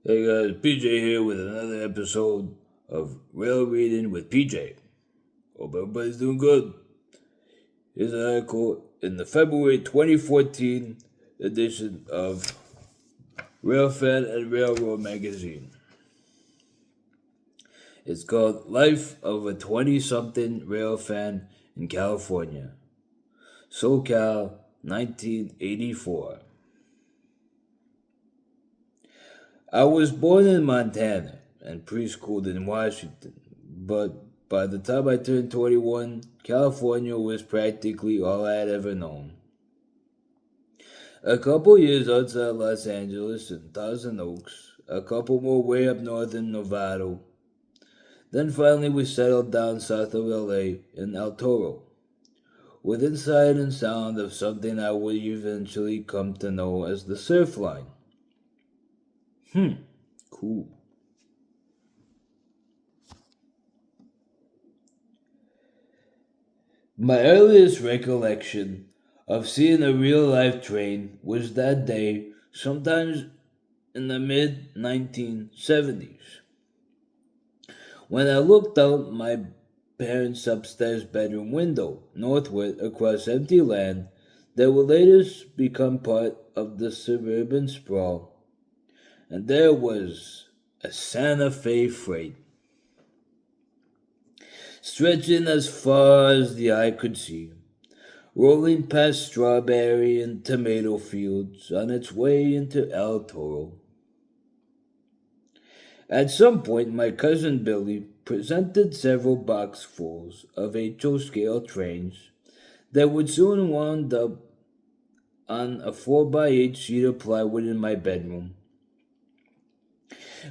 Hey guys, PJ here with another episode of Rail Reading with PJ. Hope everybody's doing good. Here's an article in the February 2014 edition of Railfan and Railroad magazine. It's called Life of a 20-something railfan in California, SoCal, 1984. I was born in Montana and preschooled in Washington, but by the time I turned 21, California was practically all I had ever known. A couple years outside Los Angeles and Thousand Oaks, a couple more way up north in Novato. Then finally we settled down south of LA in El Toro, within sight and sound of something I would eventually come to know as the Surf Line. Cool. My earliest recollection of seeing a real life train was that day, sometimes in the mid 1970s, when I looked out my parents' upstairs bedroom window, northward across empty land that would later become part of the suburban sprawl, and there was a Santa Fe freight, stretching as far as the eye could see, rolling past strawberry and tomato fields on its way into El Toro. At some point, my cousin Billy presented several boxfuls of HO scale trains that would soon wound up on a 4x8 sheet of plywood in my bedroom.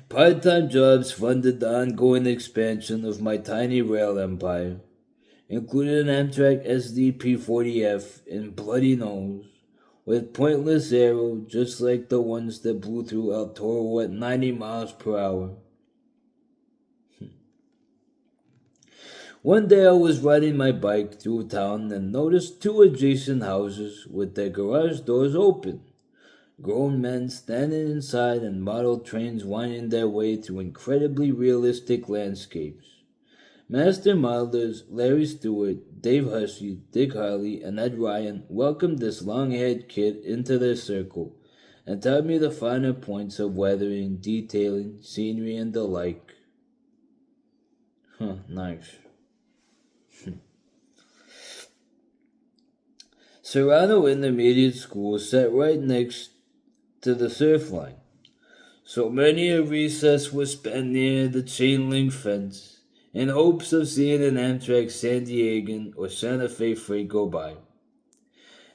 Part-time jobs funded the ongoing expansion of my tiny rail empire, including an Amtrak SDP-40F in Bloody Nose, with pointless arrow just like the ones that blew through El Toro at 90 miles per hour. One day I was riding my bike through town and noticed two adjacent houses with their garage doors open. Grown men standing inside and model trains winding their way through incredibly realistic landscapes. Master modelers Larry Stewart, Dave Hussey, Dick Harley, and Ed Ryan welcomed this long-haired kid into their circle and taught me the finer points of weathering, detailing, scenery, and the like. Nice. Serrano Intermediate School sat right next to the surf line, so many a recess was spent near the chain link fence in hopes of seeing an Amtrak San Diegan or Santa Fe freight go by.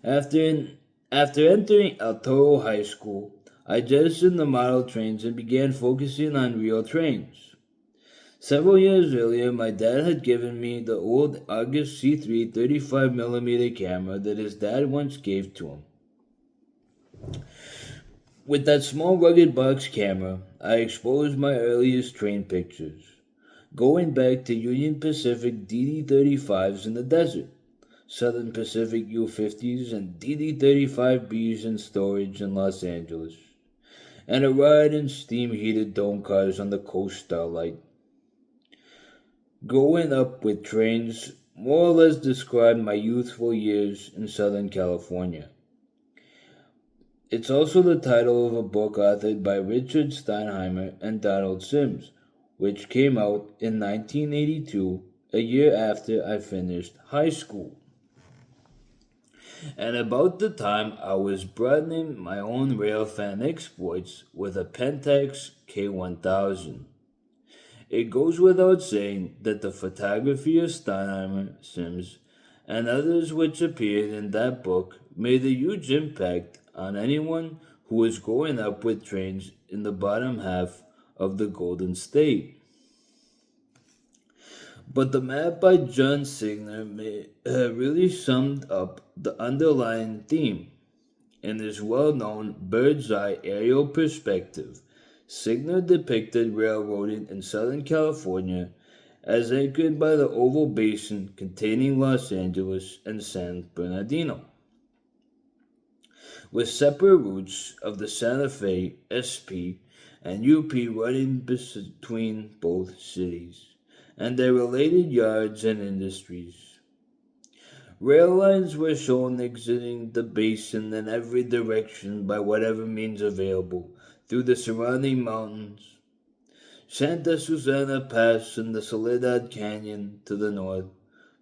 After, after entering El Toro High School, I jettisoned the model trains and began focusing on real trains. Several years earlier, my dad had given me the old August C3 35mm camera that his dad once gave to him. With that small rugged box camera, I exposed my earliest train pictures, going back to Union Pacific DD-35s in the desert, Southern Pacific U-50s, and DD-35Bs in storage in Los Angeles, and a ride in steam-heated dome cars on the Coast Starlight. Growing up with trains more or less described my youthful years in Southern California. It's also the title of a book authored by Richard Steinheimer and Donald Sims, which came out in 1982, a year after I finished high school. And about the time I was broadening my own railfan exploits with a Pentax K1000. It goes without saying that the photography of Steinheimer, Sims, and others which appeared in that book made a huge impact on anyone who was growing up with trains in the bottom half of the Golden State. But the map by John Signer really summed up the underlying theme. In his well-known bird's-eye aerial perspective, Signer depicted railroading in Southern California as anchored by the oval basin containing Los Angeles and San Bernardino, with separate routes of the Santa Fe, SP, and UP running between both cities, and their related yards and industries. Rail lines were shown exiting the basin in every direction by whatever means available through the surrounding mountains. Santa Susana Pass and the Soledad Canyon to the north,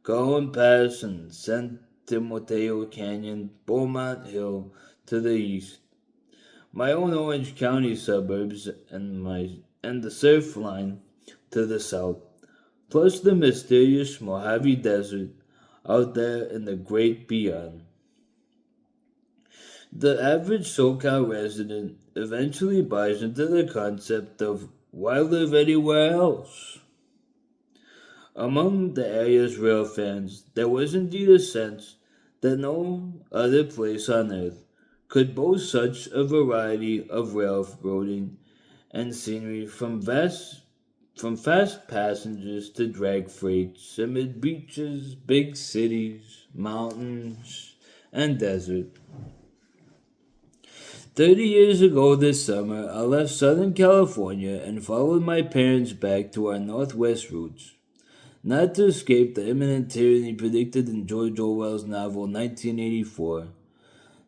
Cajon Pass and San Timoteo Canyon, Beaumont Hill to the east, my own Orange County suburbs and the surf line to the south, plus the mysterious Mojave Desert out there in the great beyond. The average SoCal resident eventually buys into the concept of why live anywhere else? Among the area's rail fans, there was indeed a sense that no other place on earth could boast such a variety of railroading and scenery from fast passengers to drag freights amid beaches, big cities, mountains, and desert. 30 years ago this summer, I left Southern California and followed my parents back to our Northwest roots, not to escape the imminent tyranny predicted in George Orwell's novel 1984,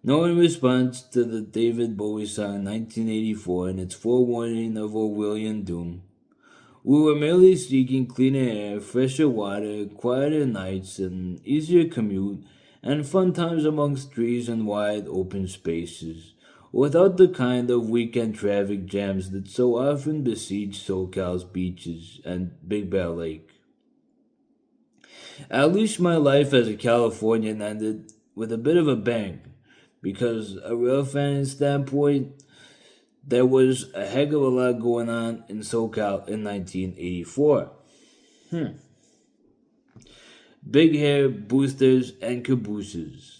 nor in response to the David Bowie song 1984 and its forewarning of Orwellian doom. We were merely seeking cleaner air, fresher water, quieter nights, an easier commute, and fun times amongst trees and wide open spaces, without the kind of weekend traffic jams that so often besiege SoCal's beaches and Big Bear Lake. At least my life as a Californian ended with a bit of a bang, because a real fan standpoint, there was a heck of a lot going on in SoCal in 1984. Big hair, boosters, and cabooses.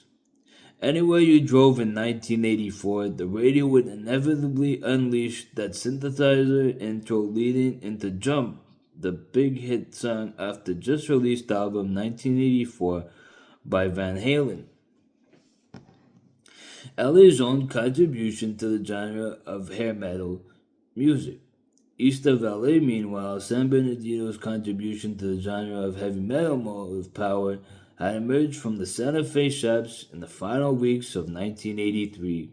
Anywhere you drove in 1984, the radio would inevitably unleash that synthesizer intro leading into Jump, the big hit song off the just released album 1984 by Van Halen. LA's own contribution to the genre of hair metal music. East of LA, meanwhile, San Bernardino's contribution to the genre of heavy metal motive power had emerged from the Santa Fe shops in the final weeks of 1983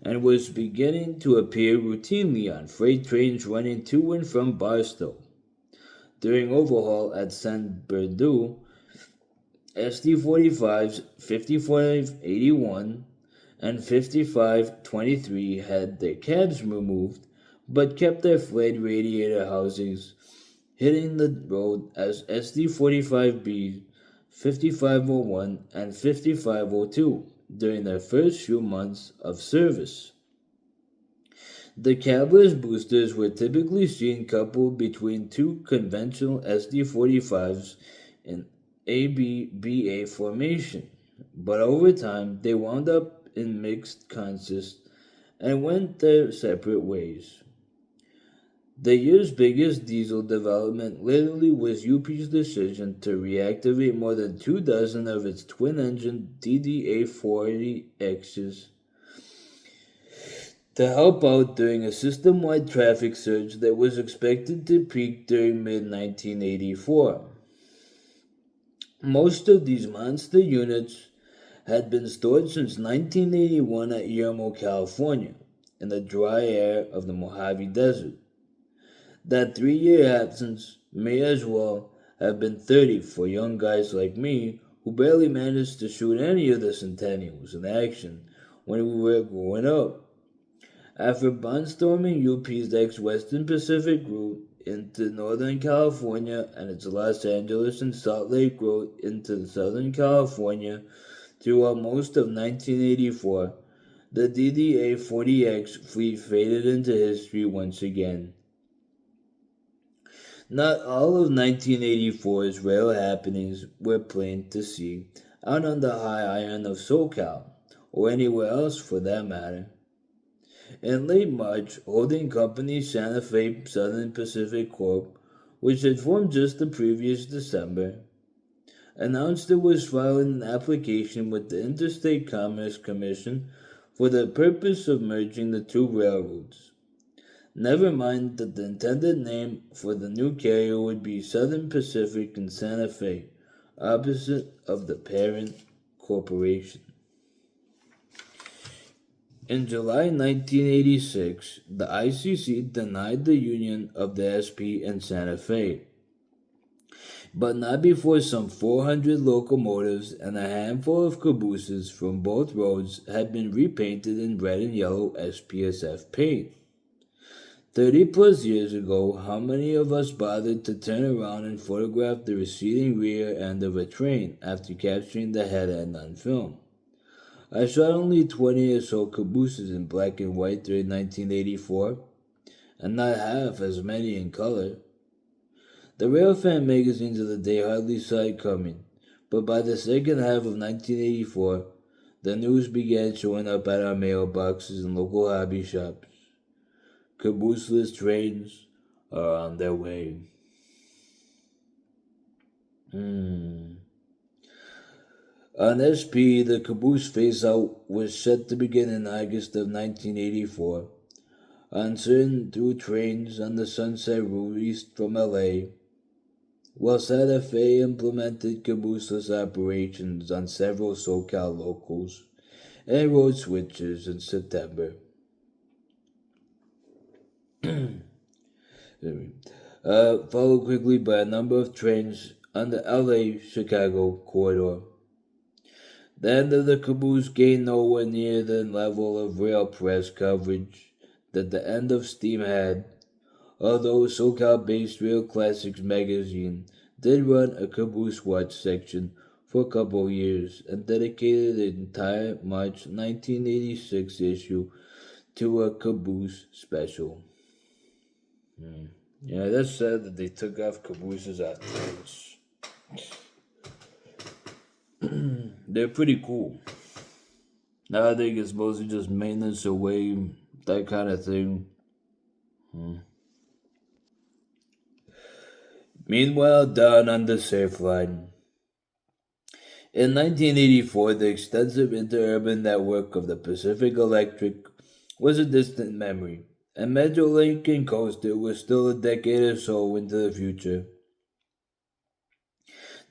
and was beginning to appear routinely on freight trains running to and from Barstow. During overhaul at San Bernardino, SD45s 5581 and 5523 had their cabs removed but kept their flayed radiator housings, hitting the road as SD45B, 5501, and 5502 during their first few months of service. The cabless boosters were typically seen coupled between two conventional SD45s in ABBA formation, but over time they wound up in mixed consists and went their separate ways. The year's biggest diesel development literally was UP's decision to reactivate more than 24 of its twin-engine DDA-40Xs to help out during a system-wide traffic surge that was expected to peak during mid-1984. Most of these monster units had been stored since 1981 at Yermo, California, in the dry air of the Mojave Desert. That 3-year absence may as well have been 30 for young guys like me who barely managed to shoot any of the Centennials in action when we were growing up. After barnstorming UP's ex-Western Pacific route into Northern California and its Los Angeles and Salt Lake route into Southern California throughout most of 1984, the DDA-40X fleet faded into history once again. Not all of 1984's rail happenings were plain to see out on the high iron of SoCal, or anywhere else for that matter. In late March, holding company Santa Fe Southern Pacific Corp., which had formed just the previous December, announced it was filing an application with the Interstate Commerce Commission for the purpose of merging the two railroads. Never mind that the intended name for the new carrier would be Southern Pacific in Santa Fe, opposite of the parent corporation. In July 1986, the ICC denied the union of the SP and Santa Fe, but not before some 400 locomotives and a handful of cabooses from both roads had been repainted in red and yellow SPSF paint. 30 plus years ago, how many of us bothered to turn around and photograph the receding rear end of a train after capturing the head end on film? I shot only 20 or so cabooses in black and white during 1984, and not half as many in color. The Railfan magazines of the day hardly saw it coming, but by the second half of 1984, the news began showing up at our mailboxes and local hobby shops. Cabooseless trains are on their way. On SP, the caboose phase-out was set to begin in August of 1984. On certain through trains on the Sunset Route east from LA, while Santa Fe implemented cabooseless operations on several SoCal locals and road switches in September. Followed quickly by a number of trains on the LA-Chicago corridor. The end of the caboose gained nowhere near the level of rail press coverage that the end of Steam had, although SoCal-based Rail Classics magazine did run a caboose watch section for a couple years and dedicated the entire March 1986 issue to a caboose special. Yeah, that's sad that they took off cabooses out trains. They're pretty cool. Now I think it's mostly just maintenance away, that kind of thing. Meanwhile, down on the surf line. In 1984, the extensive interurban network of the Pacific Electric was a distant memory, and Metrolink and Coaster were still a decade or so into the future.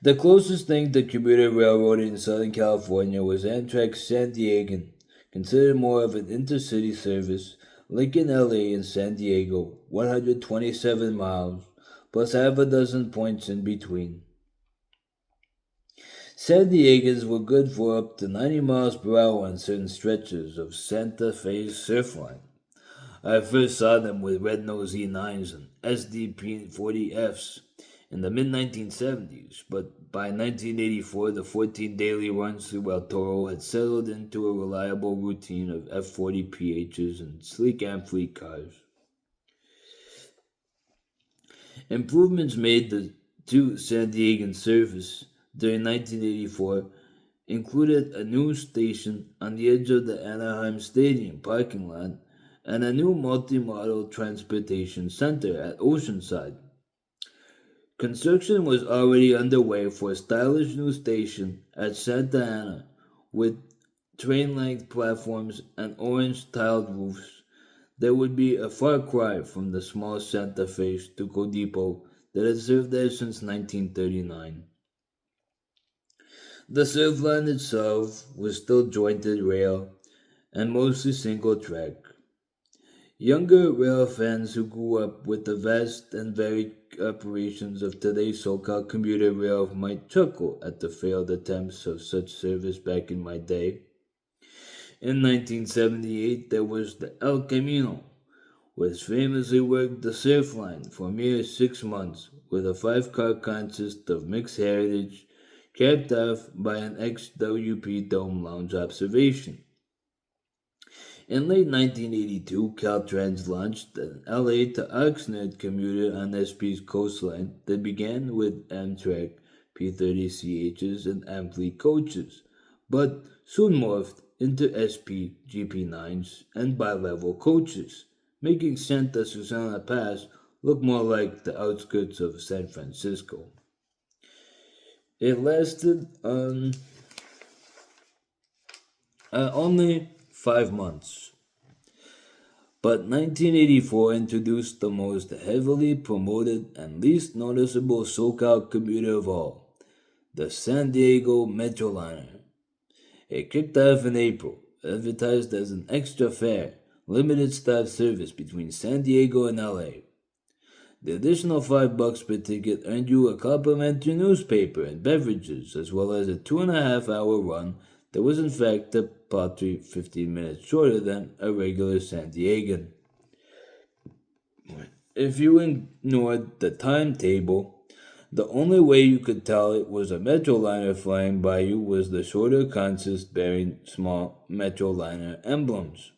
The closest thing to commuter railroading in Southern California was Amtrak's San Diegan, considered more of an intercity service, linking LA and San Diego, 127 miles, plus half a dozen points in between. San Diegans were good for up to 90 miles per hour on certain stretches of Santa Fe's surf line. I first saw them with Red Nose E9s and SDP 40Fs in the mid 1970s, but by 1984 the 14 daily runs through El Toro had settled into a reliable routine of F40 PHs and sleek Amfleet cars. Improvements made to San Diegan service during 1984 included a new station on the edge of the Anaheim Stadium parking lot and a new multi-modal transportation center at Oceanside. Construction was already underway for a stylish new station at Santa Ana with train-length platforms and orange tiled roofs that would be a far cry from the small Santa Fe Stucco depot that had served there since 1939. The surf line itself was still jointed rail and mostly single track. Younger rail fans who grew up with the vast and varied operations of today's SoCal commuter rail might chuckle at the failed attempts of such service back in my day. In 1978, there was the El Camino, which famously worked the surf line for a mere 6 months with a 5-car consist of mixed heritage, capped off by an XWP Dome Lounge observation. In late 1982, Caltrans launched an LA to Oxnard commuter on SP's coastline that began with Amtrak P30CHs and Amfleet coaches, but soon morphed into SP GP9s and bi-level coaches, making Santa Susana Pass look more like the outskirts of San Francisco. It lasted only 5 months. But 1984 introduced the most heavily promoted and least noticeable SoCal commuter of all, the San Diego Metroliner. It kicked off in April, advertised as an extra fare, limited stop service between San Diego and LA. The additional $5 per ticket earned you a complimentary newspaper and beverages, as well as a 2.5 hour run that was in fact a paltry 15 minutes shorter than a regular San Diegan. If you ignored the timetable, the only way you could tell it was a Metroliner flying by you was the shorter consist bearing small Metroliner emblems.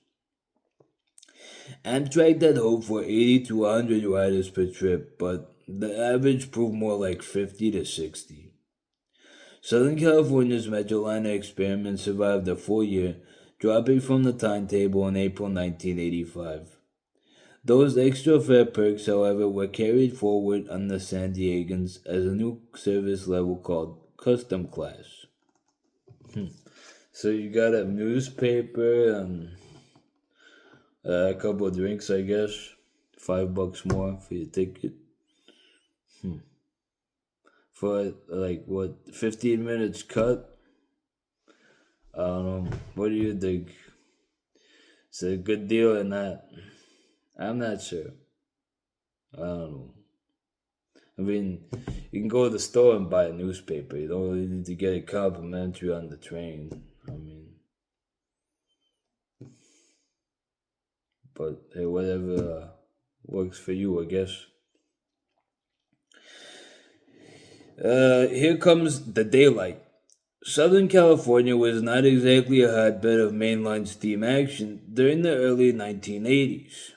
Amtrak had hoped for 80 to 100 riders per trip, but the average proved more like 50 to 60. Southern California's Metroliner experiment survived a full year, dropping from the timetable in April 1985. Those extra fare perks, however, were carried forward on the San Diegans as a new service level called Custom Class. So you got a newspaper and a couple of drinks, I guess. $5 more for your ticket. For like what, 15 minutes cut? I don't know. What do you think? It's a good deal or not? I'm not sure. I don't know. I mean, you can go to the store and buy a newspaper. You don't really need to get it complimentary on the train. I mean, but hey, whatever works for you, I guess. Here comes the daylight. Southern California was not exactly a hotbed of mainline steam action during the early 1980s.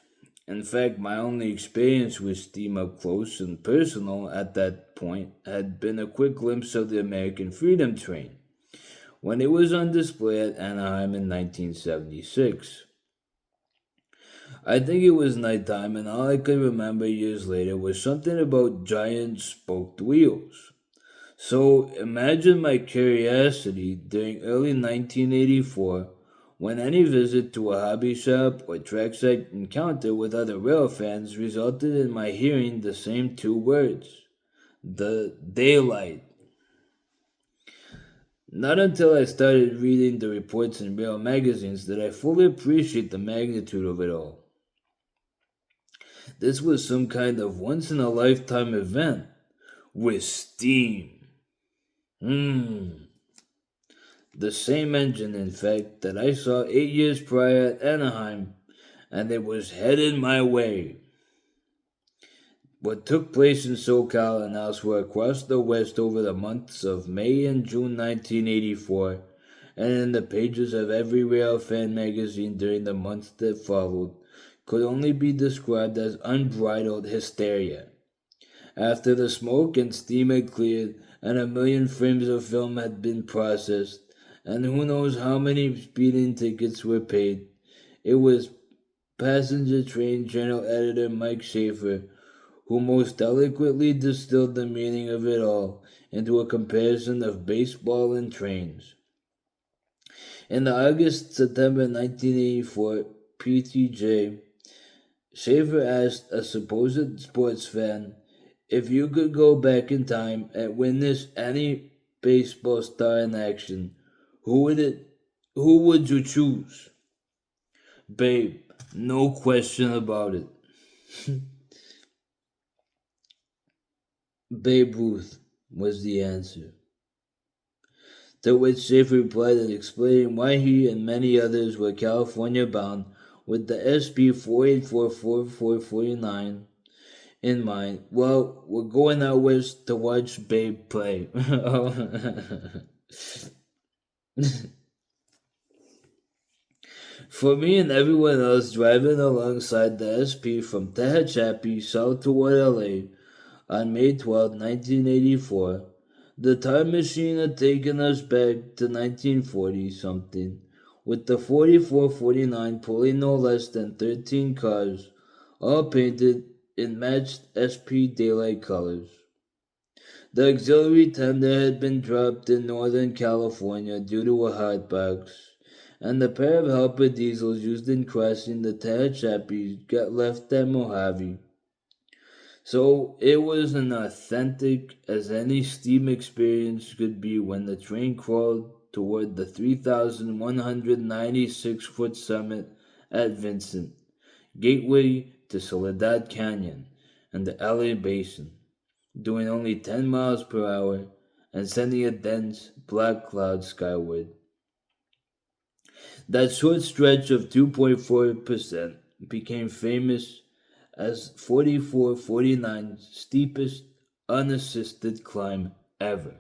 In fact, my only experience with steam up close and personal at that point had been a quick glimpse of the American Freedom Train when it was on display at Anaheim in 1976. I think it was nighttime, and all I could remember years later was something about giant spoked wheels. So imagine my curiosity during early 1984 when any visit to a hobby shop or trackside encounter with other rail fans resulted in my hearing the same two words, the daylight. Not until I started reading the reports in rail magazines did I fully appreciate the magnitude of it all. This was some kind of once in a lifetime event with steam. The same engine, in fact, that I saw 8 years prior at Anaheim, and it was headed my way. What took place in SoCal and elsewhere across the West over the months of May and June 1984, and in the pages of every Railfan magazine during the months that followed, could only be described as unbridled hysteria. After the smoke and steam had cleared, and a million frames of film had been processed, and who knows how many speeding tickets were paid, it was passenger train general editor Mike Schaefer who most eloquently distilled the meaning of it all into a comparison of baseball and trains. In the August-September 1984 PTJ, Schaefer asked a supposed sports fan if you could go back in time and witness any baseball star in action, who would you choose? Babe, no question about it. Babe Ruth was the answer. To which Schaefer replied in explaining why he and many others were California bound with the SP 484449 in mind. Well, we're going out west to watch Babe play. For me and everyone else driving alongside the SP from Tehachapi south toward LA on May 12, 1984, the time machine had taken us back to 1940 something, with the 4449 pulling no less than 13 cars, all painted in matched SP daylight colors. The auxiliary tender had been dropped in Northern California due to a hotbox, and the pair of helper diesels used in crossing the Tehachapi got left at Mojave. So it was an authentic as any steam experience could be when the train crawled toward the 3,196-foot summit at Vincent, gateway to Soledad Canyon and the LA Basin, doing only 10 miles per hour and sending a dense black cloud skyward. That short stretch of 2.4% became famous as 4449's steepest unassisted climb ever.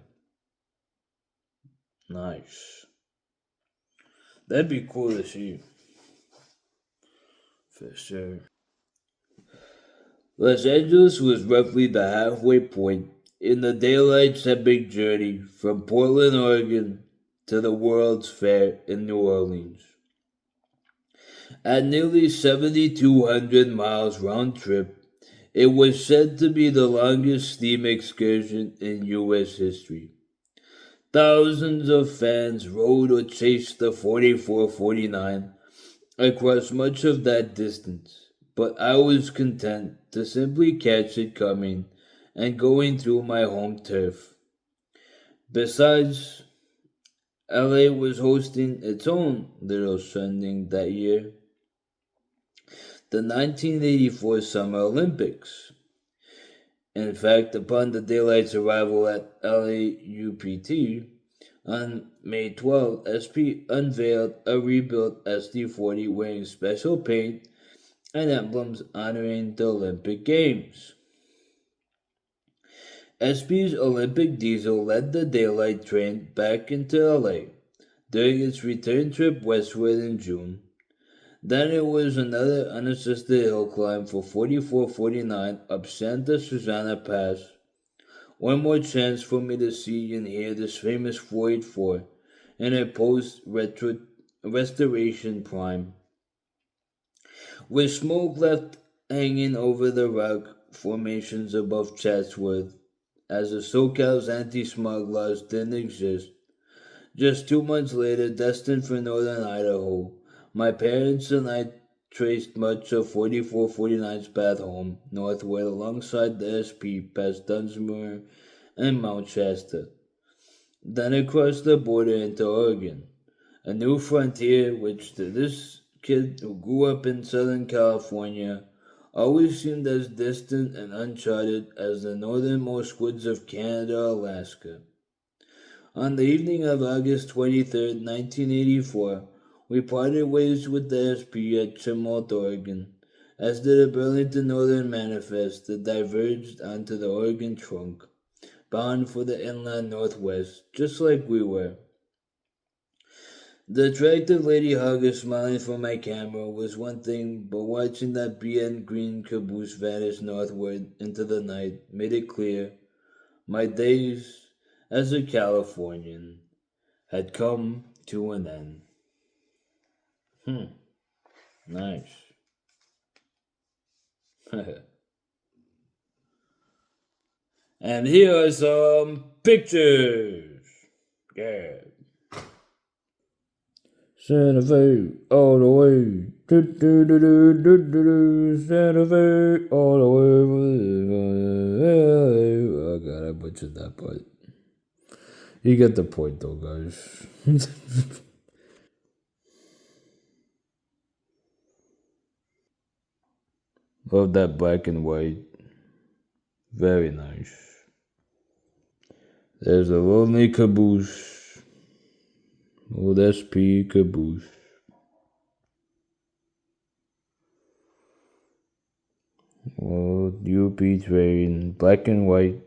Nice. That'd be cool to see, for sure. Los Angeles was roughly the halfway point in the daylight's epic journey from Portland, Oregon to the World's Fair in New Orleans. At nearly 7,200 miles round trip, it was said to be the longest steam excursion in U.S. history. Thousands of fans rode or chased the 4449 across much of that distance, but I was content to simply catch it coming and going through my home turf. Besides, LA was hosting its own little sending that year, the 1984 Summer Olympics. In fact, upon the daylight's arrival at LAUPT on May 12th, SP unveiled a rebuilt SD40 wearing special paint and emblems honoring the Olympic Games. SP's Olympic diesel led the daylight train back into LA during its return trip westward in June. Then it was another unassisted hill climb for 4449 up Santa Susana Pass. One more chance for me to see and hear this famous 484 in a post-restoration prime. With smoke left hanging over the rock formations above Chatsworth, as the SoCal's anti-smog laws didn't exist. Just 2 months later, destined for northern Idaho, my parents and I traced much of 4449's path home northward alongside the SP past Dunsmuir and Mount Shasta, then across the border into Oregon, a new frontier which to this kid who grew up in Southern California always seemed as distant and uncharted as the northernmost woods of Canada, Alaska. On the evening of August 23rd, 1984, we parted ways with the SP at Chimalt, Oregon, as did a Burlington Northern Manifest that diverged onto the Oregon trunk, bound for the inland northwest, just like we were. The attractive lady hugger smiling from my camera was one thing, but watching that BN green caboose vanish northward into the night made it clear my days as a Californian had come to an end. Nice. And here are some pictures. Yeah. Santa Fe all the way. Do, do, do, do, do, do, do. Santa Fe all the way. Oh god, I butchered that part. You get the point though, guys. Love that black and white. Very nice. There's a lonely caboose. Old SP caboose. Old UP train. Black and white.